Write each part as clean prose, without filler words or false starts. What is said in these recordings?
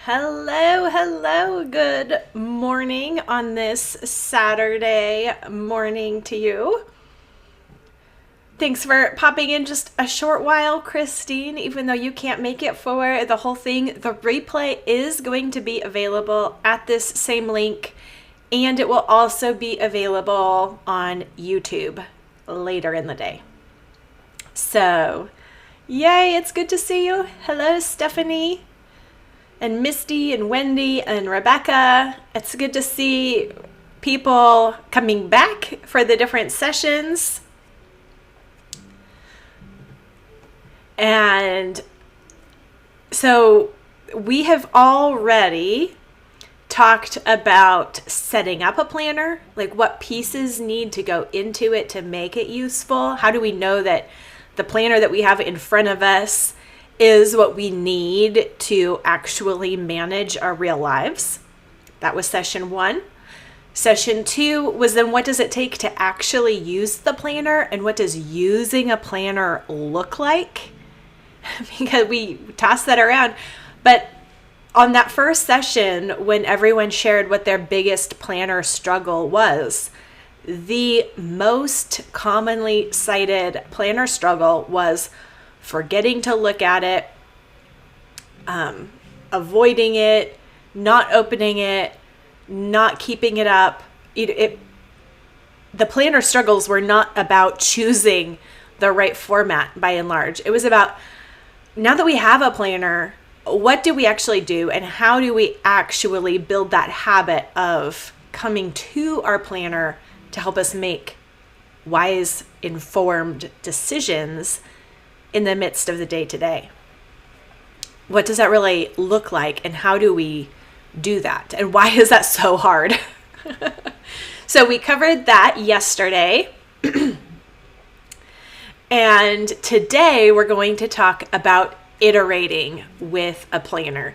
Hello, good morning on this Saturday morning to you. Thanks for popping in just a short while, Christine. Even though you can't make it for the whole thing, the replay is going to be available at this same link, and it will also be available on YouTube later in the day. So, yay, it's good to see you. Hello, Stephanie. And Misty and Wendy and Rebecca. It's good to see people coming back for the different sessions. And so we have already talked about setting up a planner, like what pieces need to go into it to make it useful. How do we know that the planner that we have in front of us is what we need to actually manage our real lives? That was session 1. Session 2 was then what does it take to actually use the planner, and what does using a planner look like? Because we tossed that around. But on that first session, when everyone shared what their biggest planner struggle was, the most commonly cited planner struggle was forgetting to look at it, avoiding it, not opening it, not keeping it up. The planner struggles were not about choosing the right format by and large. It was about, now that we have a planner, what do we actually do, and how do we actually build that habit of coming to our planner to help us make wise, informed decisions in the midst of the day-to-day? What does that really look like, and how do we do that? And why is that so hard? So we covered that yesterday. And today we're going to talk about iterating with a planner.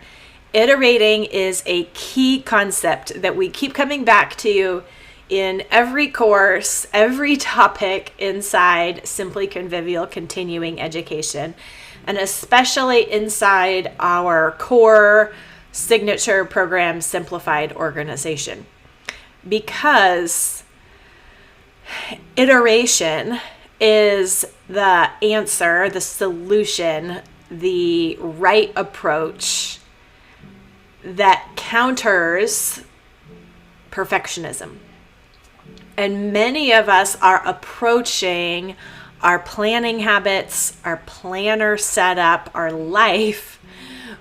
Iterating is a key concept that we keep coming back to in every course, every topic inside Simply Convivial Continuing Education, and especially inside our core signature program, Simplified Organization. Because iteration is the answer, the solution, the right approach that counters perfectionism. And many of us are approaching our planning habits, our planner setup, our life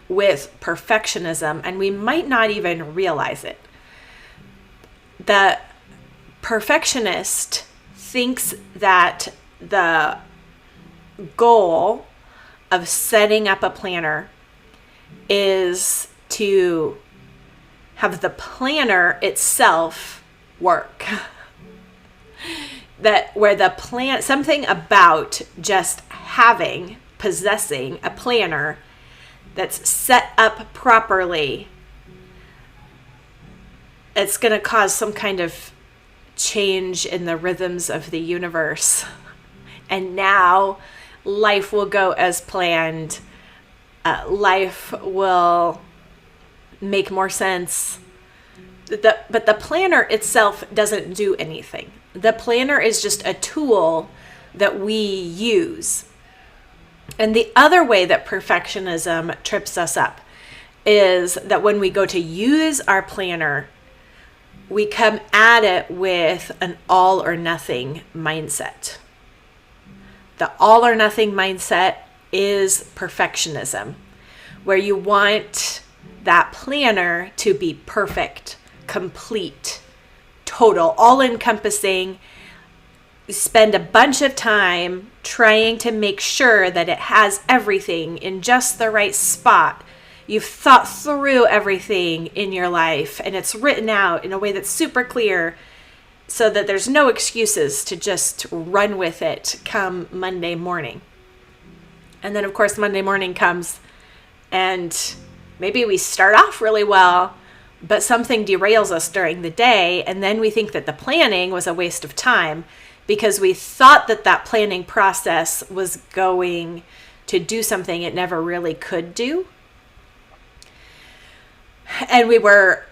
with perfectionism, and we might not even realize it. The perfectionist thinks that the goal of setting up a planner is to have the planner itself work. That where the plan, something about just possessing a planner that's set up properly, it's going to cause some kind of change in the rhythms of the universe. And now life will go as planned. Life will make more sense. But the planner itself doesn't do anything. The planner is just a tool that we use. And the other way that perfectionism trips us up is that when we go to use our planner, we come at it with an all or nothing mindset. The all or nothing mindset is perfectionism, where you want that planner to be perfect, complete, total, all-encompassing. You spend a bunch of time trying to make sure that it has everything in just the right spot. You've thought through everything in your life, and it's written out in a way that's super clear so that there's no excuses to just run with it come Monday morning. And then, of course, Monday morning comes, and maybe we start off really well, but something derails us during the day, and then we think that the planning was a waste of time because we thought that that planning process was going to do something it never really could do. And we were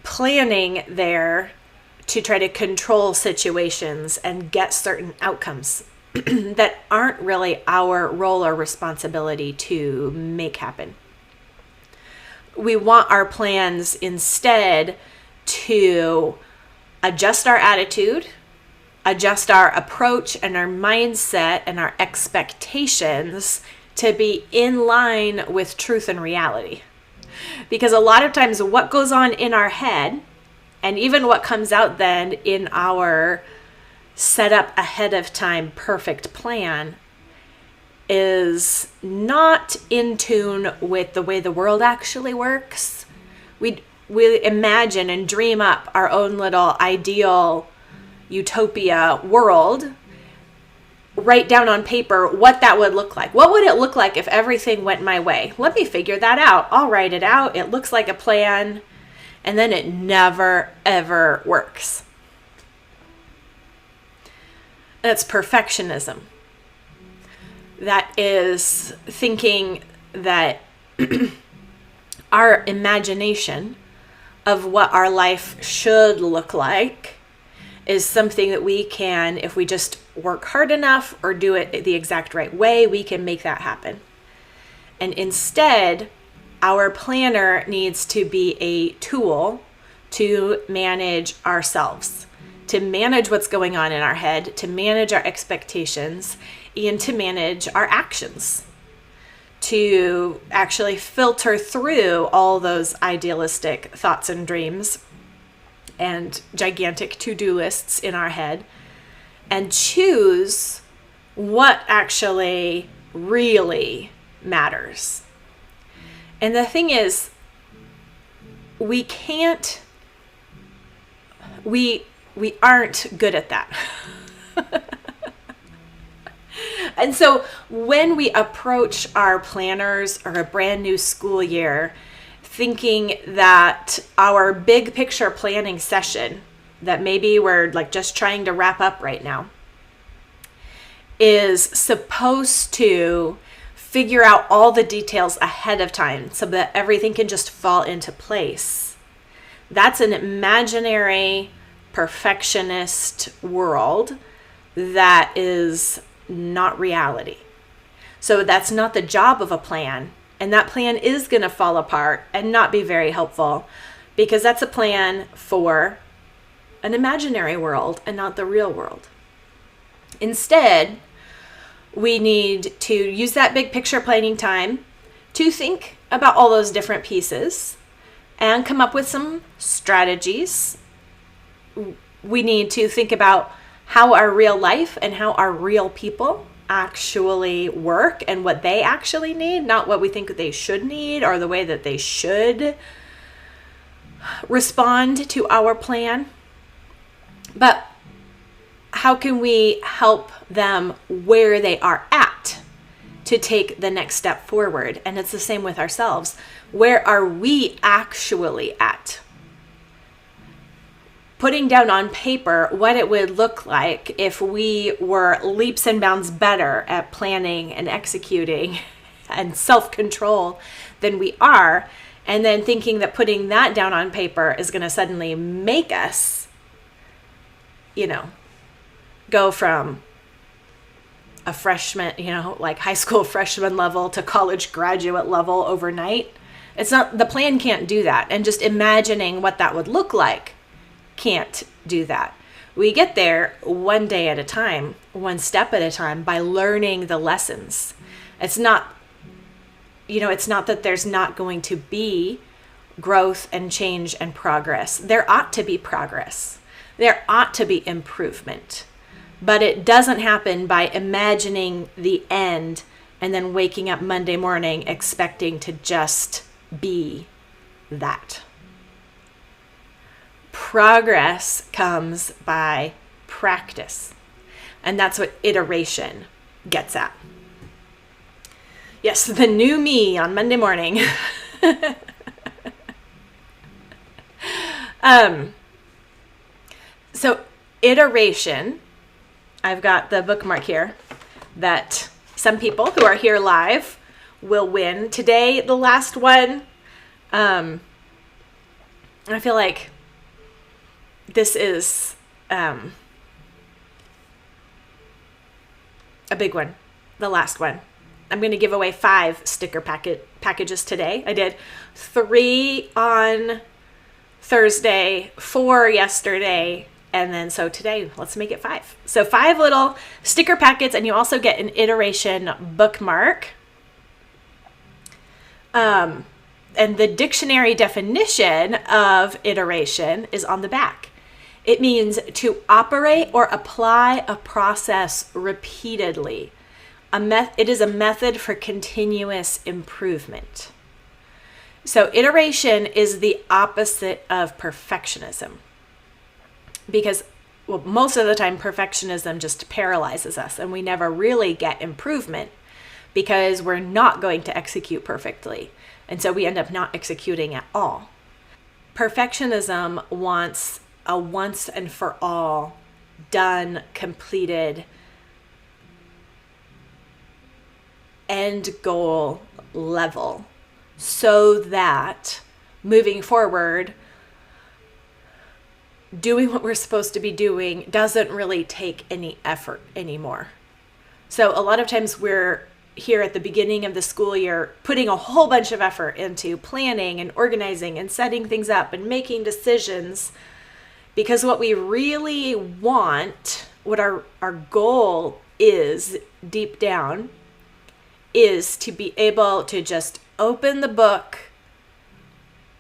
planning there to try to control situations and get certain outcomes that aren't really our role or responsibility to make happen. We want our plans instead to adjust our attitude, adjust our approach and our mindset and our expectations to be in line with truth and reality. Because a lot of times what goes on in our head, and even what comes out then in our set up ahead of time perfect plan, is not in tune with the way the world actually works. We imagine and dream up our own little ideal utopia world, write down on paper what that would look like. What would it look like if everything went my way? Let me figure that out. I'll write it out. It looks like a plan. And then it never, ever works. That's perfectionism. That is thinking that our imagination of what our life should look like is something that we can, if we just work hard enough or do it the exact right way, we can make that happen. And instead, our planner needs to be a tool to manage ourselves, to manage what's going on in our head, to manage our expectations, and to manage our actions, to actually filter through all those idealistic thoughts and dreams and gigantic to-do lists in our head and choose what actually really matters. And the thing is, we aren't good at that. And so when we approach our planners or a brand new school year, thinking that our big picture planning session that maybe we're like just trying to wrap up right now is supposed to figure out all the details ahead of time so that everything can just fall into place. That's an imaginary perfectionist world that is not reality. So that's not the job of a plan. And that plan is going to fall apart and not be very helpful because that's a plan for an imaginary world and not the real world. Instead, we need to use that big picture planning time to think about all those different pieces and come up with some strategies. We need to think about how our real life and how our real people actually work and what they actually need, not what we think they should need or the way that they should respond to our plan. But how can we help them where they are at to take the next step forward? And it's the same with ourselves. Where are we actually at? Putting down on paper what it would look like if we were leaps and bounds better at planning and executing and self-control than we are, and then thinking that putting that down on paper is going to suddenly make us, go from a freshman, like high school freshman level to college graduate level overnight. It's not, the plan can't do that. And just imagining what that would look like can't do that. We get there one day at a time, one step at a time by learning the lessons. It's not that there's not going to be growth and change and progress. There ought to be progress. There ought to be improvement. But it doesn't happen by imagining the end and then waking up Monday morning expecting to just be that. Progress comes by practice. And that's what iteration gets at. Yes, the new me on Monday morning. So iteration, I've got the bookmark here that some people who are here live will win. Today, the last one, I feel like this is a big one, the last one. I'm going to give away 5 sticker packages today. I did 3 on Thursday, 4 yesterday, and then so today, let's make it 5. So 5 little sticker packets, and you also get an iteration bookmark. And the dictionary definition of iteration is on the back. It means to operate or apply a process repeatedly. It is a method for continuous improvement. So iteration is the opposite of perfectionism. Because, well, most of the time perfectionism just paralyzes us and we never really get improvement because we're not going to execute perfectly. And so we end up not executing at all. Perfectionism wants a once and for all, done, completed, end goal level, so that moving forward, doing what we're supposed to be doing doesn't really take any effort anymore. So a lot of times we're here at the beginning of the school year putting a whole bunch of effort into planning and organizing and setting things up and making decisions, because what we really want, what our goal is deep down, is to be able to just open the book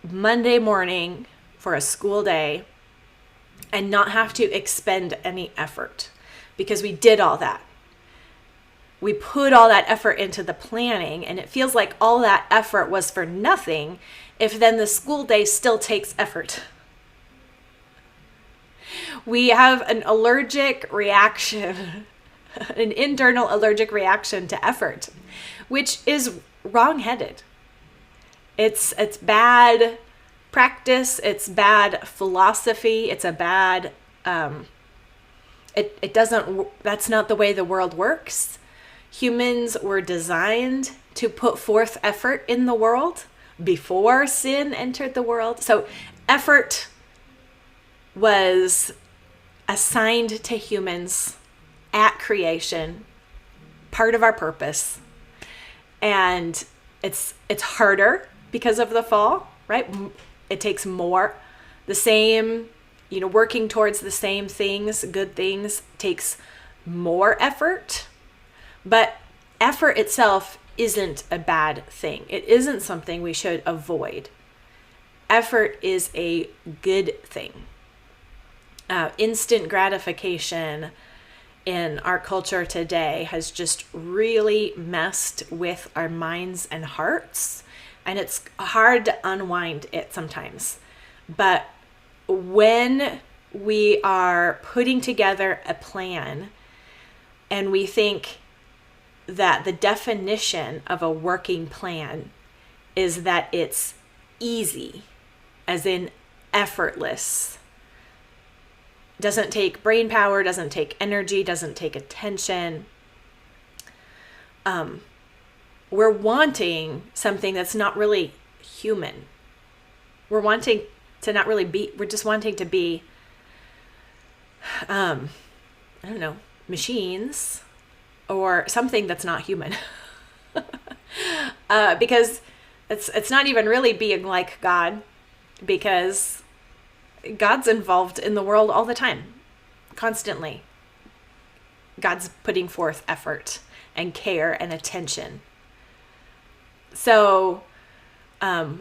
Monday morning for a school day and not have to expend any effort, because we did all that. We put all that effort into the planning, and it feels like all that effort was for nothing if then the school day still takes effort. We have an allergic reaction, an internal allergic reaction to effort, which is wrong-headed. It's bad practice, it's bad philosophy, it's a bad, it doesn't, that's not the way the world works. Humans were designed to put forth effort in the world before sin entered the world. So effort was assigned to humans at creation, part of our purpose. And it's harder because of the fall, right? It takes more. The same, working towards the same things, good things, takes more effort. But effort itself isn't a bad thing. It isn't something we should avoid. Effort is a good thing. Instant gratification in our culture today has just really messed with our minds and hearts, and it's hard to unwind it sometimes. But when we are putting together a plan and we think that the definition of a working plan is that it's easy, as in effortless, doesn't take brain power, doesn't take energy, doesn't take attention. We're wanting something that's not really human. We're wanting to not really be, we're just wanting to be, machines or something that's not human. Because it's not even really being like God, because God's involved in the world all the time, constantly. God's putting forth effort and care and attention. So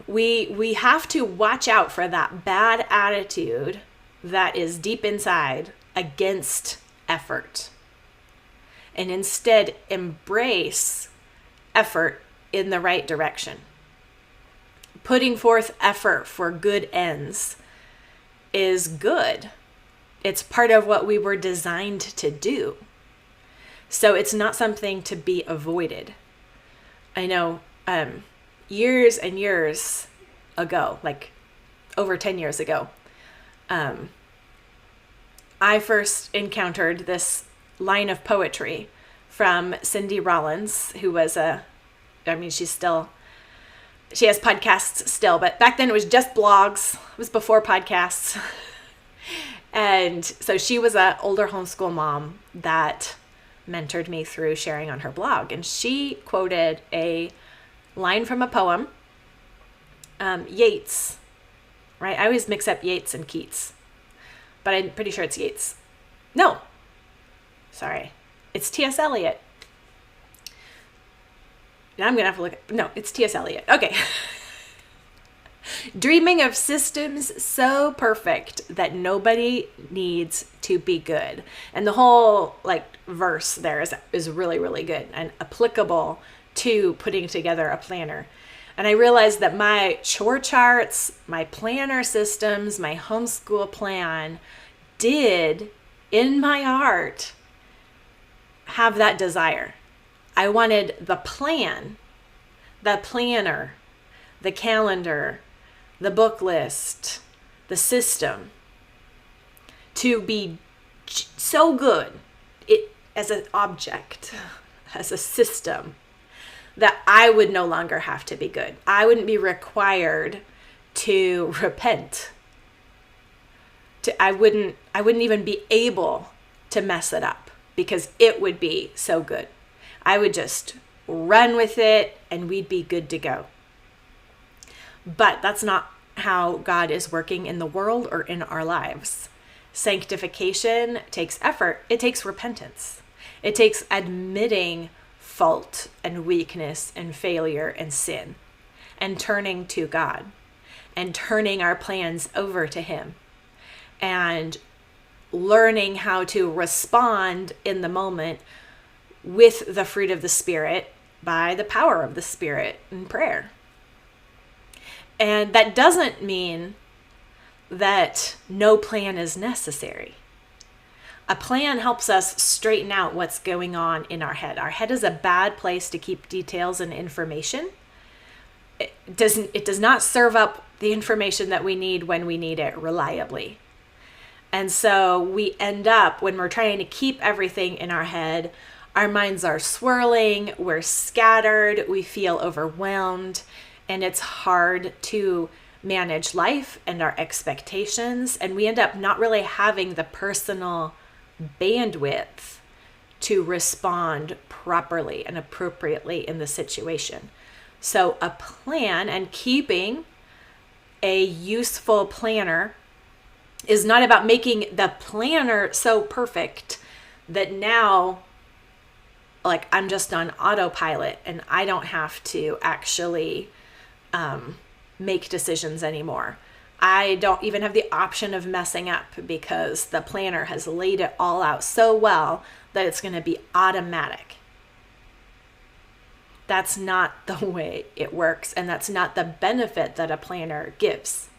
we have to watch out for that bad attitude that is deep inside against effort, and instead embrace effort in the right direction. Putting forth effort for good ends is good. It's part of what we were designed to do. So it's not something to be avoided. I know years and years ago, like over 10 years ago, I first encountered this line of poetry from Cindy Rollins, who was she's still She has podcasts still, but back then it was just blogs. It was before podcasts. And so she was an older homeschool mom that mentored me through sharing on her blog. And she quoted a line from a poem, Yeats, right? I always mix up Yeats and Keats, but I'm pretty sure it's Yeats. No, sorry. It's T.S. Eliot. Now I'm going to have to look. No, it's T.S. Eliot. Okay. Dreaming of systems so perfect that nobody needs to be good. And the whole verse there is really, really good and applicable to putting together a planner. And I realized that my chore charts, my planner systems, my homeschool plan did, in my heart, have that desire. I wanted the plan, the planner, the calendar, the book list, the system to be so good as an object, as a system, that I would no longer have to be good. I wouldn't be required to repent. I wouldn't even be able to mess it up because it would be so good. I would just run with it and we'd be good to go. But that's not how God is working in the world or in our lives. Sanctification takes effort. It takes repentance. It takes admitting fault and weakness and failure and sin and turning to God and turning our plans over to Him and learning how to respond in the moment with the fruit of the Spirit by the power of the Spirit in prayer. And that doesn't mean that no plan is necessary. A plan helps us straighten out what's going on in our head. Our head is a bad place to keep details and information. It does not serve up the information that we need when we need it reliably. And so we end up, when we're trying to keep everything in our head, our minds are swirling, we're scattered, we feel overwhelmed, and it's hard to manage life and our expectations. And we end up not really having the personal bandwidth to respond properly and appropriately in the situation. So a plan and keeping a useful planner is not about making the planner so perfect that now I'm just on autopilot and I don't have to actually make decisions anymore. I don't even have the option of messing up because the planner has laid it all out so well that it's going to be automatic. That's not the way it works, and that's not the benefit that a planner gives.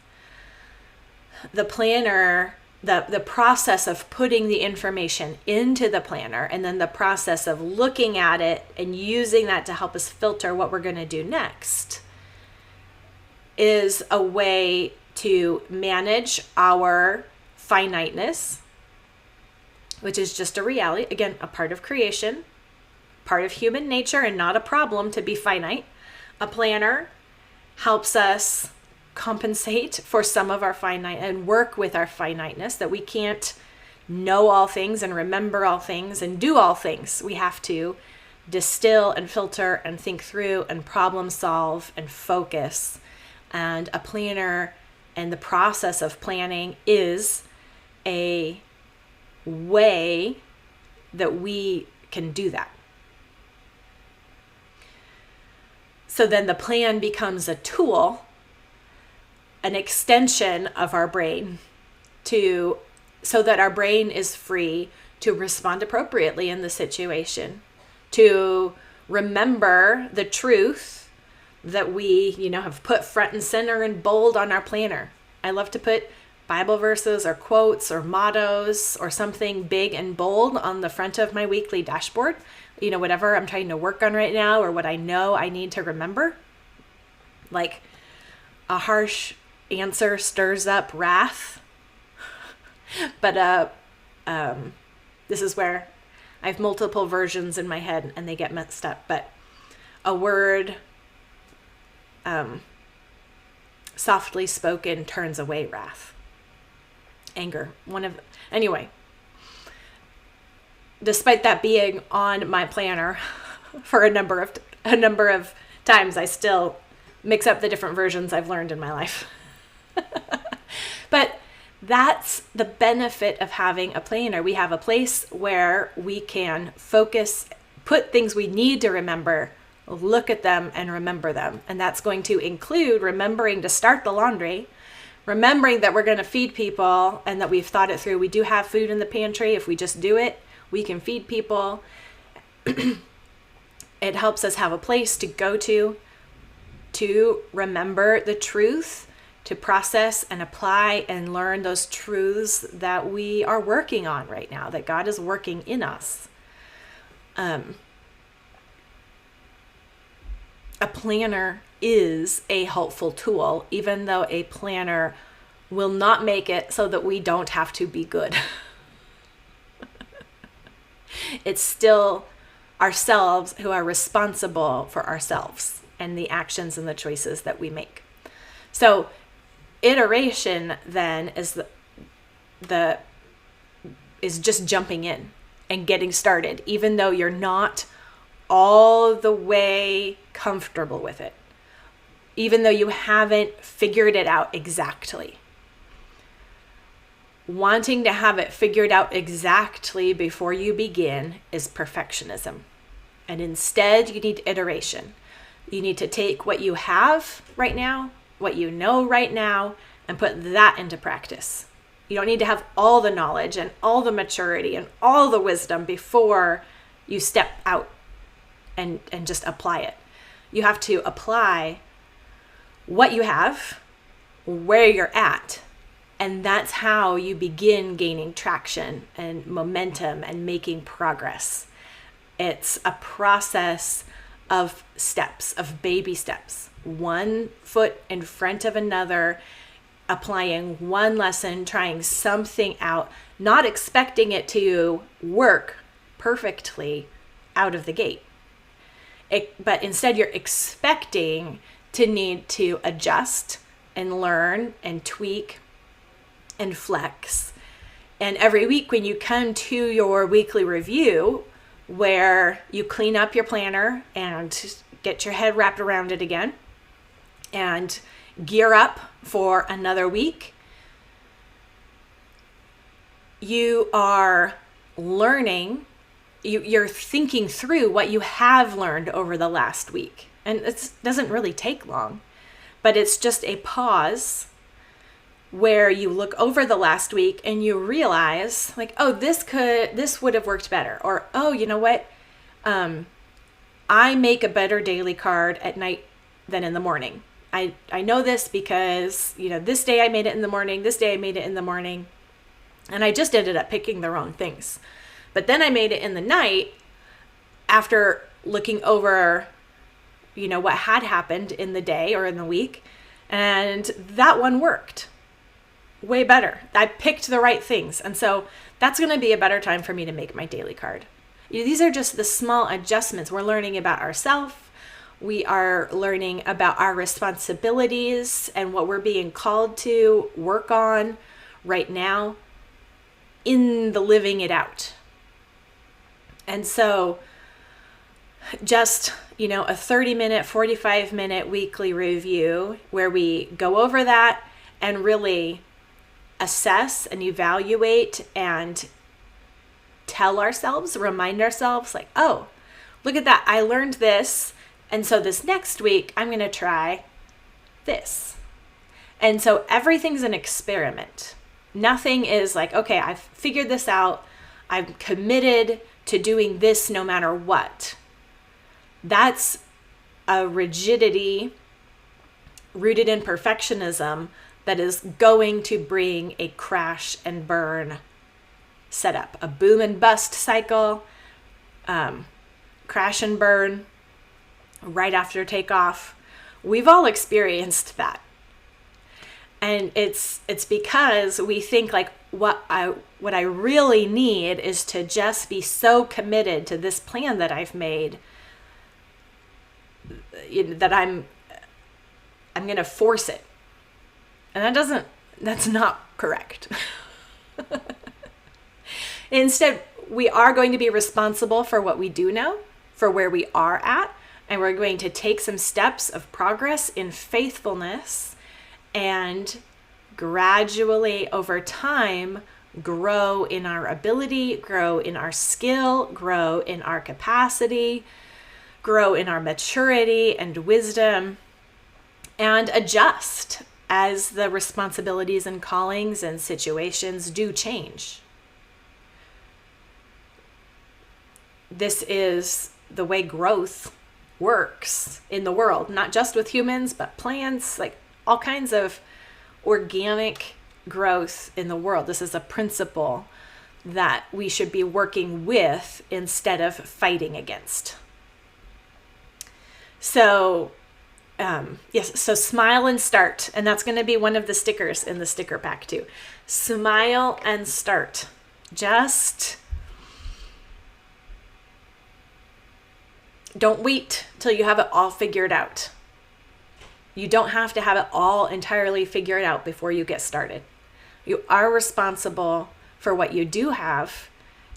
The planner, the process of putting the information into the planner and then the process of looking at it and using that to help us filter what we're going to do next is a way to manage our finiteness, which is just a reality, again, a part of creation, part of human nature, and not a problem to be finite. A planner helps us compensate for some of our finite and work with our finiteness, that we can't know all things and remember all things and do all things. We have to distill and filter and think through and problem solve and focus. And a planner and the process of planning is a way that we can do that. So then the plan becomes a tool, an extension of our brain so that our brain is free to respond appropriately in the situation, to remember the truth that we, have put front and center and bold on our planner. I love to put Bible verses or quotes or mottos or something big and bold on the front of my weekly dashboard. Whatever I'm trying to work on right now or what I know I need to remember. Like, a harsh answer stirs up wrath. But this is where I have multiple versions in my head and they get messed up. But a word softly spoken turns away wrath. Anger. Anyway, despite that being on my planner for a number of times, I still mix up the different versions I've learned in my life. But that's the benefit of having a planner. We have a place where we can focus, put things we need to remember, look at them and remember them. And that's going to include remembering to start the laundry, remembering that we're going to feed people and that we've thought it through. We do have food in the pantry. If we just do it, we can feed people. It helps us have a place to go to remember the truth, to process and apply and learn those truths that we are working on right now, that God is working in us. A planner is a helpful tool, even though a planner will not make it so that we don't have to be good. It's still ourselves who are responsible for ourselves and the actions and the choices that we make. So iteration then is is just jumping in and getting started, even though you're not all the way comfortable with it, even though you haven't figured it out exactly. Wanting to have it figured out exactly before you begin is perfectionism. And instead, you need iteration. You need to take what you have right now, what you know right now, and put that into practice. You don't need to have all the knowledge and all the maturity and all the wisdom before you step out and just apply it. You have to apply what you have, where you're at, and that's how you begin gaining traction and momentum and making progress. It's a process of steps, of baby steps, one foot in front of another, applying one lesson, trying something out, not expecting it to work perfectly out of the gate. But instead you're expecting to need to adjust and learn and tweak and flex. And every week when you come to your weekly review, where you clean up your planner and get your head wrapped around it again and gear up for another week, you are learning, you're thinking through what you have learned over the last week. And it doesn't really take long, but it's just a pause where you look over the last week and you realize, like, oh, this would have worked better. Or, oh, you know what? I make a better daily card at night than in the morning. I know this because, this day I made it in the morning, this day I made it in the morning, and I just ended up picking the wrong things. But then I made it in the night after looking over, what had happened in the day or in the week, and that one worked way better. I picked the right things. And so that's going to be a better time for me to make my daily card. These are just the small adjustments. We're learning about ourselves. We are learning about our responsibilities and what we're being called to work on right now in the living it out. And so just, a 30-minute, 45-minute weekly review where we go over that and really assess and evaluate and tell ourselves, remind ourselves, like, oh, look at that. I learned this. And so this next week, I'm going to try this. And so everything's an experiment. Nothing is like, okay, I've figured this out. I'm committed to doing this no matter what. That's a rigidity rooted in perfectionism that is going to bring a crash and burn setup, a boom and bust cycle, crash and burn right after takeoff. We've all experienced that. And it's because we think like what I really need is to just be so committed to this plan that I've made, that I'm I'm going to force it. And that's not correct. Instead, we are going to be responsible for what we do know, for where we are at, and we're going to take some steps of progress in faithfulness and gradually over time grow in our ability, grow in our skill, grow in our capacity, grow in our maturity and wisdom, and adjust as the responsibilities and callings and situations do change. This is the way growth works in the world, not just with humans, but plants, like all kinds of organic growth in the world. This is a principle that we should be working with instead of fighting against. So, so smile and start. And that's going to be one of the stickers in the sticker pack too. Smile and start. Just don't wait till you have it all figured out. You don't have to have it all entirely figured out before you get started. You are responsible for what you do have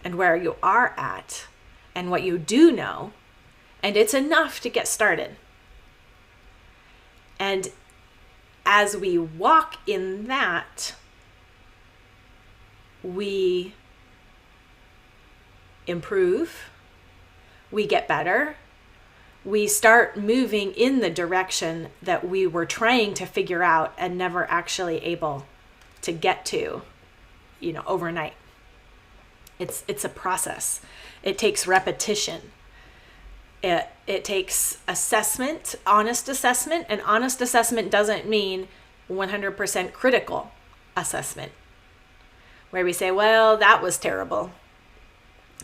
and where you are at and what you do know. And it's enough to get started. And as we walk in that, we improve, we get better, we start moving in the direction that we were trying to figure out and never actually able to get to, overnight. It's a process. It takes repetition. It takes assessment, honest assessment, and honest assessment doesn't mean 100% critical assessment, where we say, well, that was terrible.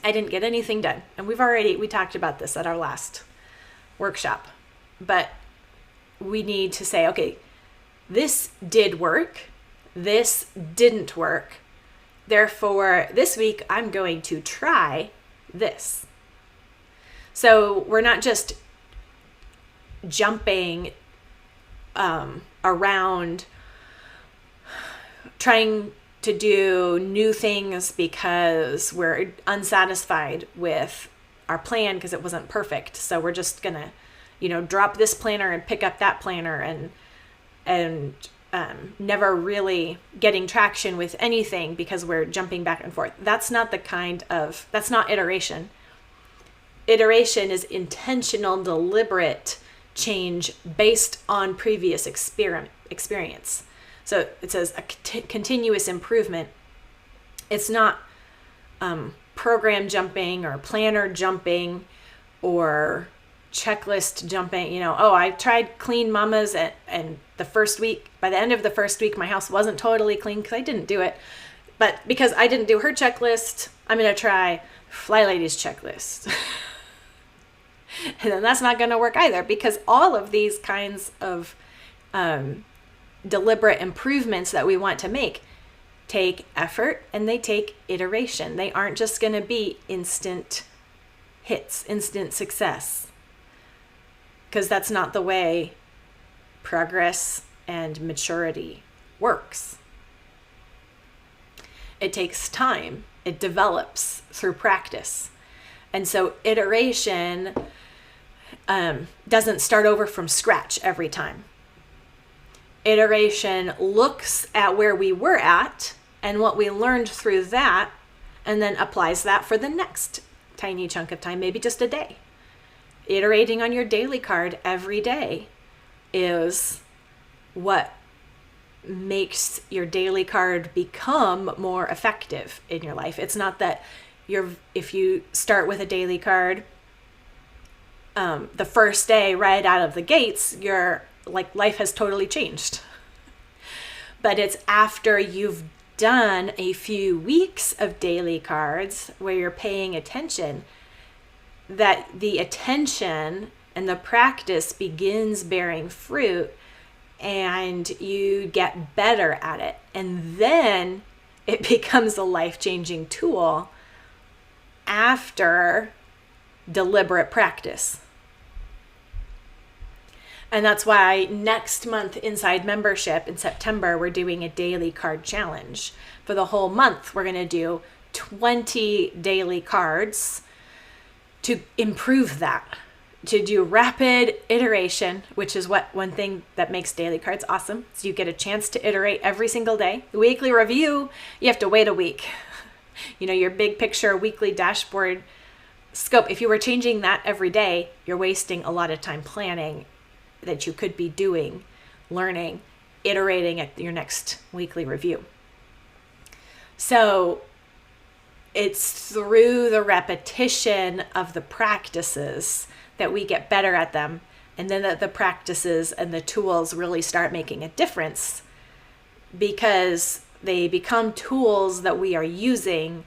I didn't get anything done. And we talked about this at our last workshop, but we need to say, okay, this did work. This didn't work. Therefore, this week I'm going to try this. So we're not just jumping around trying to do new things because we're unsatisfied with our plan because it wasn't perfect. So we're just gonna, drop this planner and pick up that planner and never really getting traction with anything because we're jumping back and forth. That's not iteration. Iteration is intentional, deliberate change based on previous experience. So it says a continuous improvement. It's not program jumping or planner jumping or checklist jumping. I tried clean mamas and by the end of the first week, my house wasn't totally clean because I didn't do it. But because I didn't do her checklist, I'm going to try Fly Lady's checklist. And then that's not going to work either, because all of these kinds of deliberate improvements that we want to make take effort and they take iteration. They aren't just going to be instant hits, instant success, because that's not the way progress and maturity works. It takes time. It develops through practice. And so iteration doesn't start over from scratch every time. Iteration looks at where we were at and what we learned through that, and then applies that for the next tiny chunk of time, maybe just a day. Iterating on your daily card every day is what makes your daily card become more effective in your life. It's not that if you start with a daily card, the first day right out of the gates, your life has totally changed. But it's after you've done a few weeks of daily cards where you're paying attention that the attention and the practice begins bearing fruit, and you get better at it. And then it becomes a life-changing tool after deliberate practice. And that's why next month inside membership in September, we're doing a daily card challenge. For the whole month, we're going to do 20 daily cards to improve that, to do rapid iteration, which is one thing that makes daily cards awesome. So you get a chance to iterate every single day. The weekly review, you have to wait a week. Your big picture weekly dashboard scope, if you were changing that every day, you're wasting a lot of time planning that you could be doing, learning, iterating at your next weekly review. So it's through the repetition of the practices that we get better at them, and then that the practices and the tools really start making a difference, because they become tools that we are using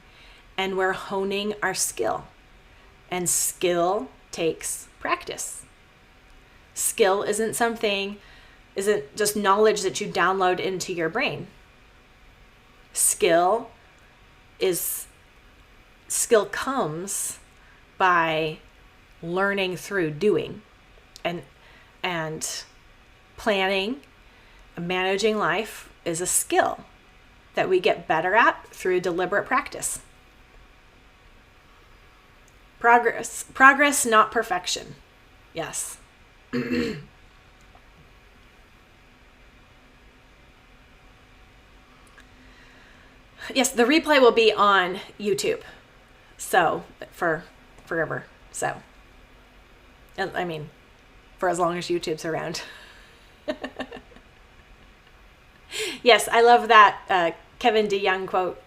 and we're honing our skill. And skill takes practice. Skill isn't just knowledge that you download into your brain. Skill comes by learning through doing, and planning, managing life is a skill that we get better at through deliberate practice. Progress, not perfection. Yes. Yes, the replay will be on YouTube. So, for forever. So, I mean, for as long as YouTube's around. Yes, I love that Kevin DeYoung quote.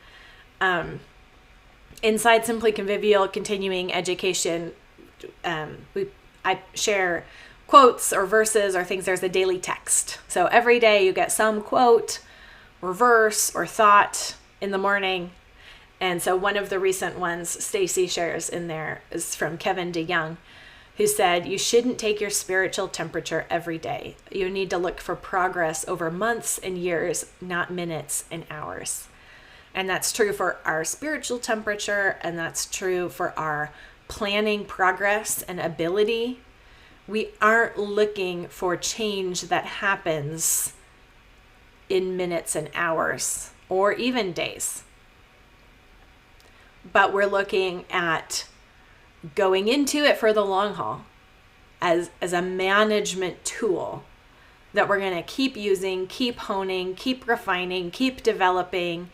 Inside Simply Convivial Continuing Education, I share quotes or verses or things. There's a daily text. So every day you get some quote or verse or thought in the morning. And so one of the recent ones Stacy shares in there is from Kevin DeYoung, who said, "You shouldn't take your spiritual temperature every day. You need to look for progress over months and years, not minutes and hours." And that's true for our spiritual temperature, and that's true for our planning progress and ability. We aren't looking for change that happens in minutes and hours or even days. But we're looking at going into it for the long haul as a management tool that we're going to keep using, keep honing, keep refining, keep developing.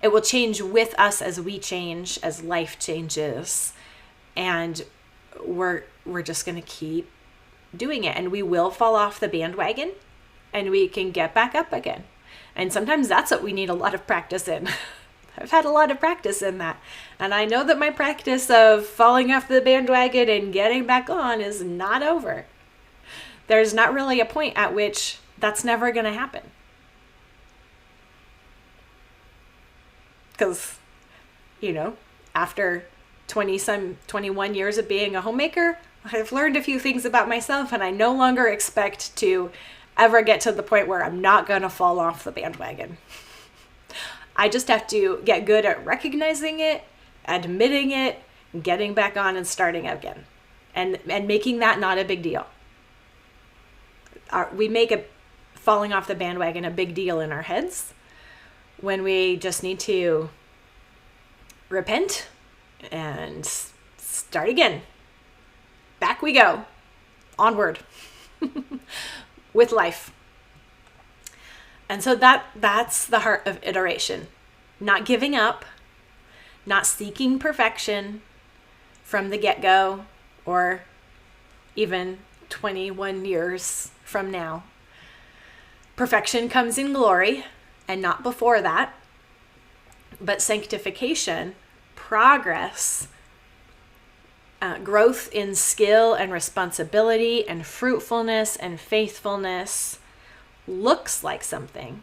It will change with us as we change, as life changes. And we're just going to keep doing it. And we will fall off the bandwagon and we can get back up again. And sometimes that's what we need a lot of practice in. I've had a lot of practice in that. And I know that my practice of falling off the bandwagon and getting back on is not over. There's not really a point at which that's never going to happen. Because, after 21 years of being a homemaker, I've learned a few things about myself, and I no longer expect to ever get to the point where I'm not going to fall off the bandwagon. I just have to get good at recognizing it, admitting it, getting back on and starting again, and making that not a big deal. We make falling off the bandwagon a big deal in our heads, when we just need to repent and start again. Back we go. Onward. With life. And so that's the heart of iteration. Not giving up, not seeking perfection from the get-go or even 21 years from now. Perfection comes in glory, and not before that. But sanctification, progress, growth in skill and responsibility and fruitfulness and faithfulness looks like something.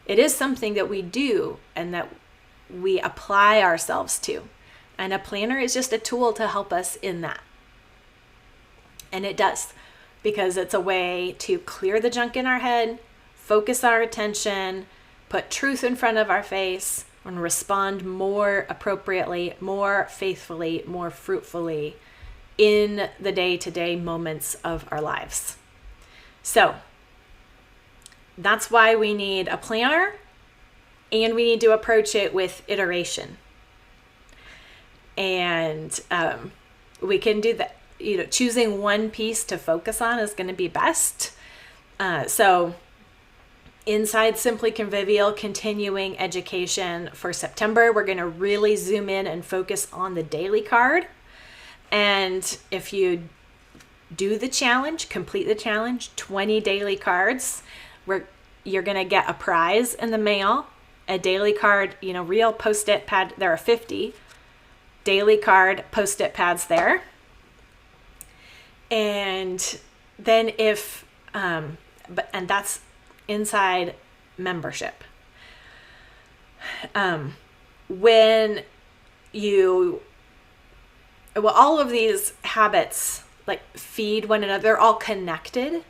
It is something that we do and that we apply ourselves to. And a planner is just a tool to help us in that. And it does, because it's a way to clear the junk in our head, focus our attention, put truth in front of our face, and respond more appropriately, more faithfully, more fruitfully in the day-to-day moments of our lives. So that's why we need a planner, and we need to approach it with iteration. And we can do that. Choosing one piece to focus on is going to be best. So inside Simply Convivial continuing education for September, we're going to really zoom in and focus on the daily card. And if you do the challenge, complete the challenge, 20 daily cards, where you're going to get a prize in the mail, a daily card, real Post-it pad. There are 50 daily card Post-it pads there. And then and that's inside membership. All of these habits feed one another, they're all connected.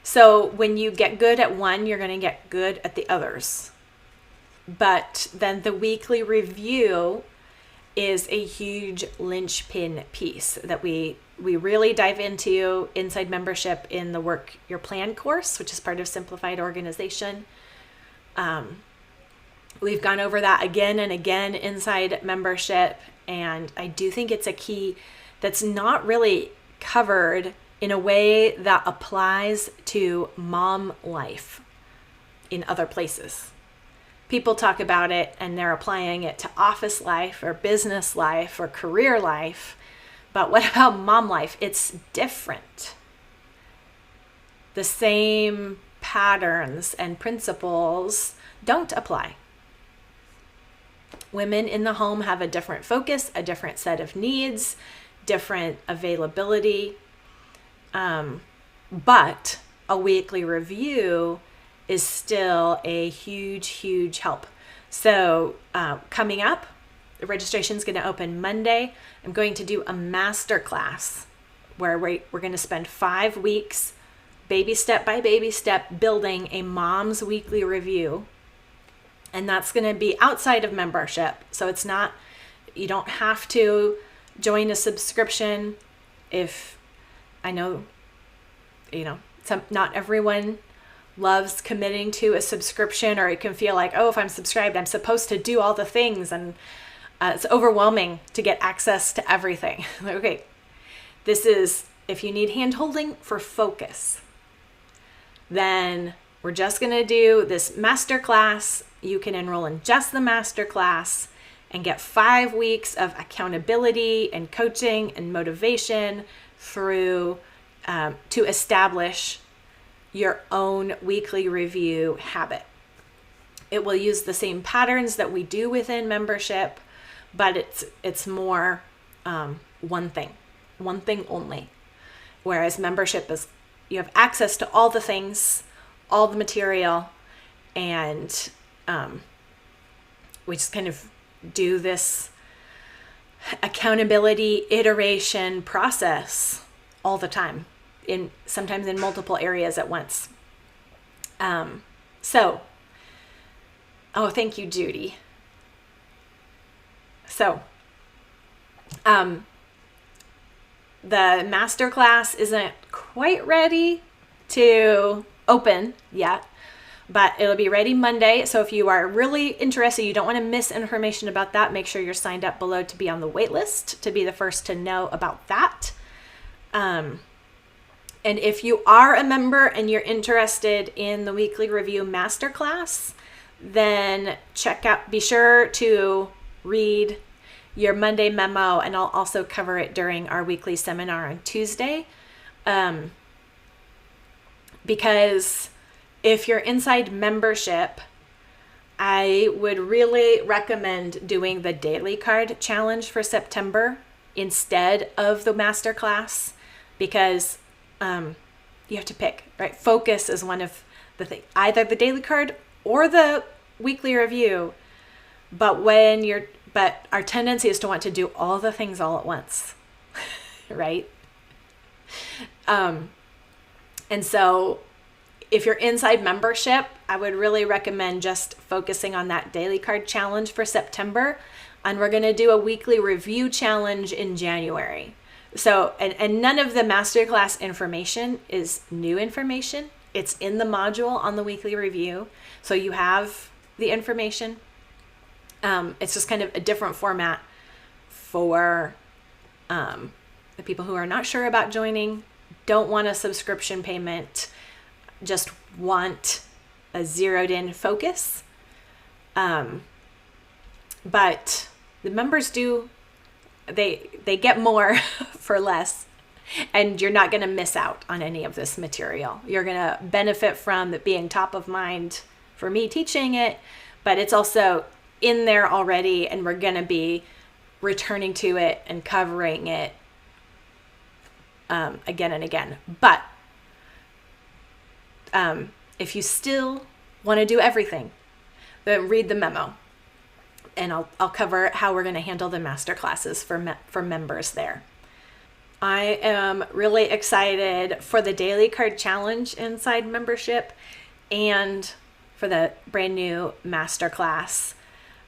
So when you get good at one, you're going to get good at the others. But then the weekly review is a huge linchpin piece that we really dive into inside membership in the Work Your Plan course, which is part of Simplified Organization. We've gone over that again and again inside membership, and I do think it's a key that's not really covered in a way that applies to mom life in other places. People talk about it and they're applying it to office life or business life or career life. But what about mom life? It's different. The same patterns and principles don't apply. Women in the home have a different focus, a different set of needs, different availability. But a weekly review is still a huge, huge help. So coming up, the registration is going to open Monday. I'm going to do a masterclass where we're going to spend 5 weeks, baby step by baby step, building a mom's weekly review. And that's going to be outside of membership. So it's not, you don't have to join a subscription. If I know, not everyone loves committing to a subscription, or it can feel like, oh, if I'm subscribed, I'm supposed to do all the things. And it's overwhelming to get access to everything. Okay, this is, if you need hand-holding for focus, then we're just going to do this masterclass. You can enroll in just the masterclass and get 5 weeks of accountability and coaching and motivation through to establish your own weekly review habit. It will use the same patterns that we do within membership, but it's more one thing only. Whereas membership is, you have access to all the things, all the material, and we just kind of do this accountability iteration process all the time, sometimes in multiple areas at once. Thank you, Judy. So, the masterclass isn't quite ready to open yet, but it'll be ready Monday. So if you are really interested, you don't want to miss information about that, make sure you're signed up below to be on the wait list to be the first to know about that. And if you are a member and you're interested in the weekly review masterclass, then be sure to read your Monday memo, and I'll also cover it during our weekly seminar on Tuesday. Because if you're inside membership, I would really recommend doing the daily card challenge for September instead of the masterclass, because you have to pick, right? Focus is one of the things, either the daily card or the weekly review. But our tendency is to want to do all the things all at once, right? And so if you're inside membership, I would really recommend just focusing on that daily card challenge for September. And we're going to do a weekly review challenge in January. So, and none of the masterclass information is new information. It's in the module on the weekly review. So you have the information. It's just kind of a different format for the people who are not sure about joining, don't want a subscription payment, just want a zeroed in focus. But the members they get more for less, and you're not going to miss out on any of this material. You're going to benefit from it being top of mind for me teaching it, but it's also in there already, and we're going to be returning to it and covering it again and again. But if you still want to do everything, then read the memo, and I'll cover how we're going to handle the master classes for members there. I am really excited for the daily card challenge inside membership and for the brand new master class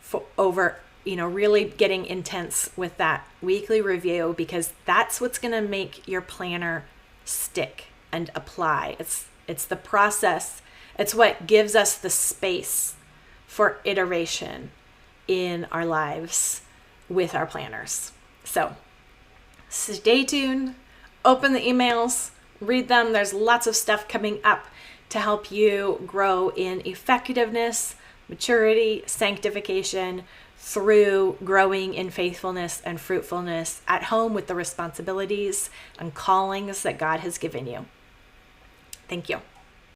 for over, really getting intense with that weekly review, because that's what's going to make your planner stick and apply. It's the process. It's what gives us the space for iteration in our lives with our planners. So stay tuned, open the emails, read them. There's lots of stuff coming up to help you grow in effectiveness, maturity, sanctification through growing in faithfulness and fruitfulness at home with the responsibilities and callings that God has given you. Thank you.